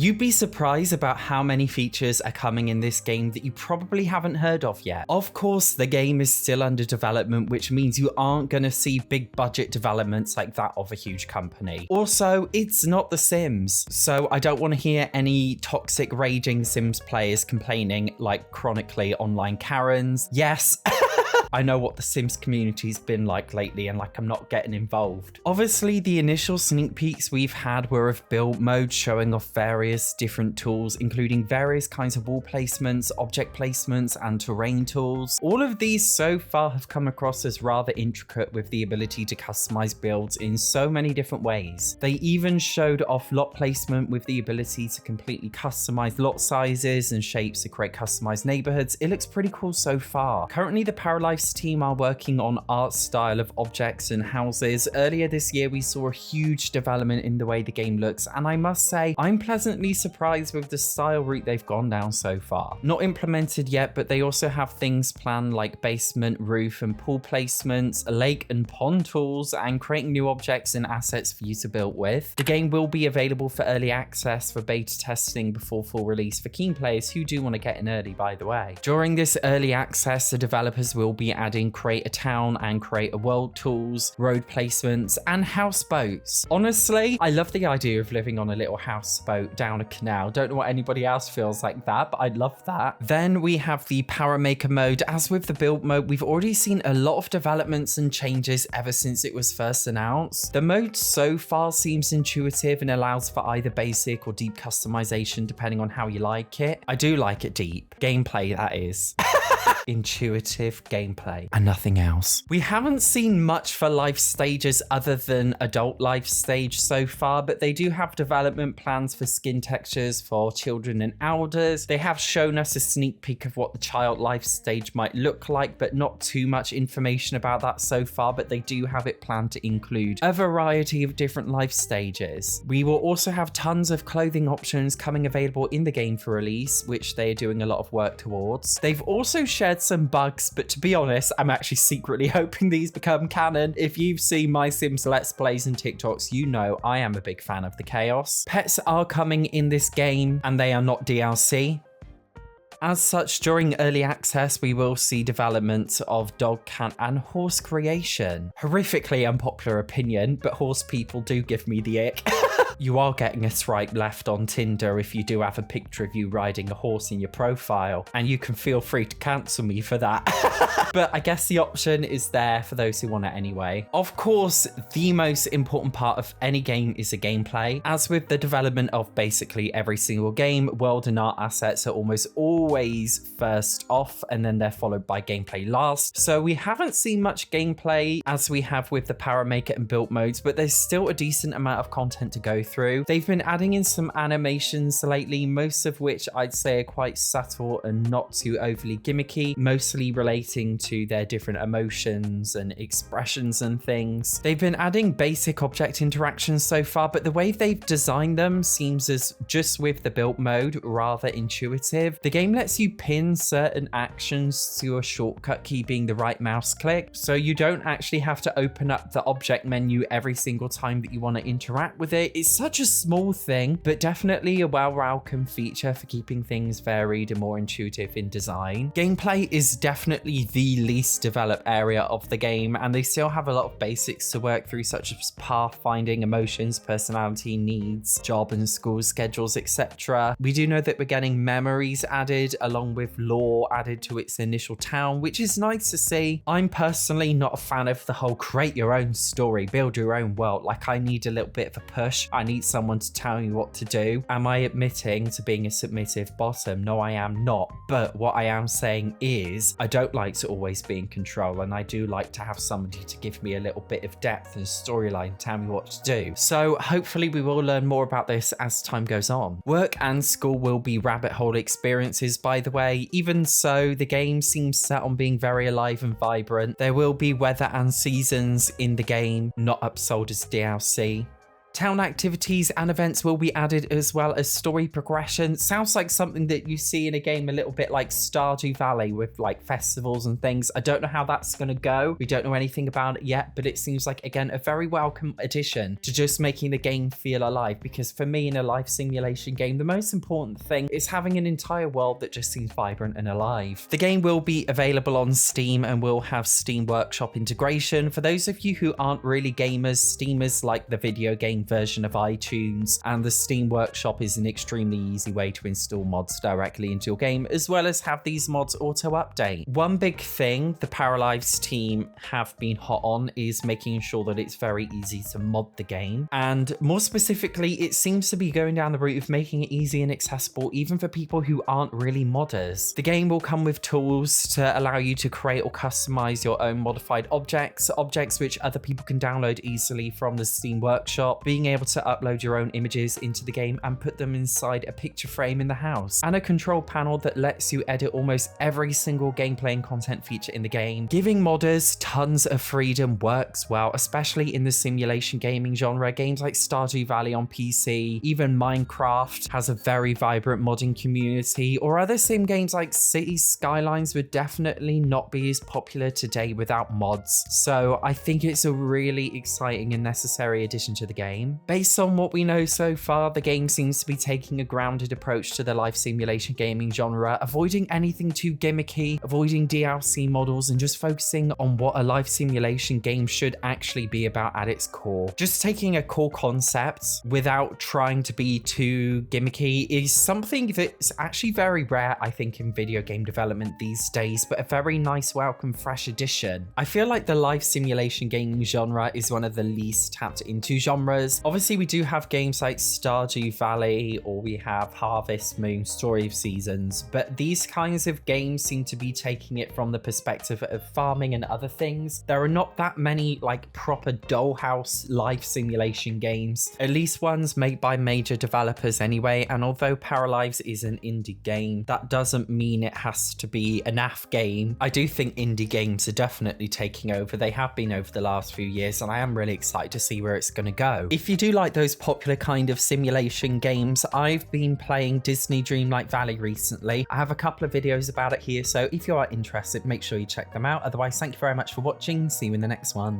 You'd be surprised about how many features are coming in this game that you probably haven't heard of yet. Of course, the game is still under development, which means you aren't going to see big budget developments like that of a huge company. Also, it's not The Sims, so I don't want to hear any toxic raging Sims players complaining like chronically online Karens. Yes. I know what the Sims community's been like lately and like I'm not getting involved. Obviously, the initial sneak peeks we've had were of build mode, showing off various different tools, including various kinds of wall placements, object placements, and terrain tools. All of these so far have come across as rather intricate, with the ability to customize builds in so many different ways. They even showed off lot placement with the ability to completely customize lot sizes and shapes to create customized neighborhoods. It looks pretty cool so far. Currently, the Paralives team are working on art style of objects and houses. Earlier this year, we saw a huge development in the way the game looks, and I must say, I'm pleasantly surprised with the style route they've gone down so far. Not implemented yet, but they also have things planned like basement, roof, and pool placements, lake and pond tools, and creating new objects and assets for you to build with. The game will be available for early access for beta testing before full release for keen players who do want to get in early, by the way. During this early access, the developers will be adding create a town and create a world tools, road placements, and houseboats. Honestly, I love the idea of living on a little houseboat down a canal. Don't know what anybody else feels like that, but I'd love that. Then we have the Power Maker mode. As with the build mode, we've already seen a lot of developments and changes ever since it was first announced. The mode so far seems intuitive and allows for either basic or deep customization depending on how you like it. I do like it deep. Gameplay, that is. Intuitive gameplay and nothing else. We haven't seen much for life stages other than adult life stage so far, but they do have development plans for skin textures for children and elders. They have shown us a sneak peek of what the child life stage might look like, but not too much information about that so far, but they do have it planned to include a variety of different life stages. We will also have tons of clothing options coming available in the game for release, which they are doing a lot of work towards. They've also shared some bugs, but to be honest, I'm actually secretly hoping these become canon. If you've seen my Sims Let's Plays and TikToks, you know I am a big fan of the chaos. Pets are coming in this game and they are not DLC. As such, during early access, we will see development of dog, cat, and horse creation. Horrifically unpopular opinion, but horse people do give me the ick. You are getting a swipe left on Tinder if you do have a picture of you riding a horse in your profile, and you can feel free to cancel me for that. But I guess the option is there for those who want it anyway. Of course, the most important part of any game is the gameplay. As with the development of basically every single game, world and art assets are almost always first off, and then they're followed by gameplay last. So we haven't seen much gameplay as we have with the Power Maker and build modes, but there's still a decent amount of content to go through. They've been adding in some animations lately, most of which I'd say are quite subtle and not too overly gimmicky, mostly relating to their different emotions and expressions and things. They've been adding basic object interactions so far, but the way they've designed them seems as just with the build mode rather intuitive. The game lets you pin certain actions to a shortcut key being the right mouse click, so you don't actually have to open up the object menu every single time that you want to interact with it. It's such a small thing, but definitely a welcome feature for keeping things varied and more intuitive in design. Gameplay is definitely the least developed area of the game, and they still have a lot of basics to work through, such as pathfinding, emotions, personality, needs, job and school schedules, etc. We do know that we're getting memories added along with lore added to its initial town, which is nice to see. I'm personally not a fan of the whole create your own story, build your own world. Like, I need a little bit of a push. I need someone to tell me what to do. Am I admitting to being a submissive bottom? No, I am not. But what I am saying is I don't like to always be in control, and I do like to have somebody to give me a little bit of depth and storyline, tell me what to do. So hopefully we will learn more about this as time goes on. Work and school will be rabbit hole experiences, by the way. Even so, the game seems set on being very alive and vibrant. There will be weather and seasons in the game, not upsold as DLC. Town activities and events will be added, as well as story progression. Sounds like something that you see in a game a little bit like Stardew Valley with like festivals and things. I don't know how that's going to go. We don't know anything about it yet, but it seems like, again, a very welcome addition to just making the game feel alive. Because for me, in a life simulation game, the most important thing is having an entire world that just seems vibrant and alive. The game will be available on Steam and will have Steam Workshop integration. For those of you who aren't really gamers, Steam is like the video game version of iTunes, and the Steam Workshop is an extremely easy way to install mods directly into your game, as well as have these mods auto update. One big thing the Paralives team have been hot on is making sure that it's very easy to mod the game, and more specifically, it seems to be going down the route of making it easy and accessible even for people who aren't really modders. The game will come with tools to allow you to create or customize your own modified objects which other people can download easily from the Steam Workshop, being able to upload your own images into the game and put them inside a picture frame in the house, and a control panel that lets you edit almost every single gameplay and content feature in the game. Giving modders tons of freedom works well, especially in the simulation gaming genre. Games like Stardew Valley on PC, even Minecraft has a very vibrant modding community, or other sim games like Cities Skylines would definitely not be as popular today without mods. So I think it's a really exciting and necessary addition to the game. Based on what we know so far, the game seems to be taking a grounded approach to the life simulation gaming genre, avoiding anything too gimmicky, avoiding DLC models, and just focusing on what a life simulation game should actually be about at its core. Just taking a core concept without trying to be too gimmicky is something that's actually very rare, I think, in video game development these days, but a very nice, welcome, fresh addition. I feel like the life simulation gaming genre is one of the least tapped into genres. Obviously, we do have games like Stardew Valley, or we have Harvest Moon, Story of Seasons, but these kinds of games seem to be taking it from the perspective of farming and other things. There are not that many like proper dollhouse life simulation games, at least ones made by major developers anyway, and although Paralives is an indie game, that doesn't mean it has to be an AF game. I do think indie games are definitely taking over. They have been over the last few years, and I am really excited to see where it's going to go. If you do like those popular kind of simulation games, I've been playing Disney Dreamlight Valley recently. I have a couple of videos about it here, so if you are interested, make sure you check them out. Otherwise, thank you very much for watching. See you in the next one.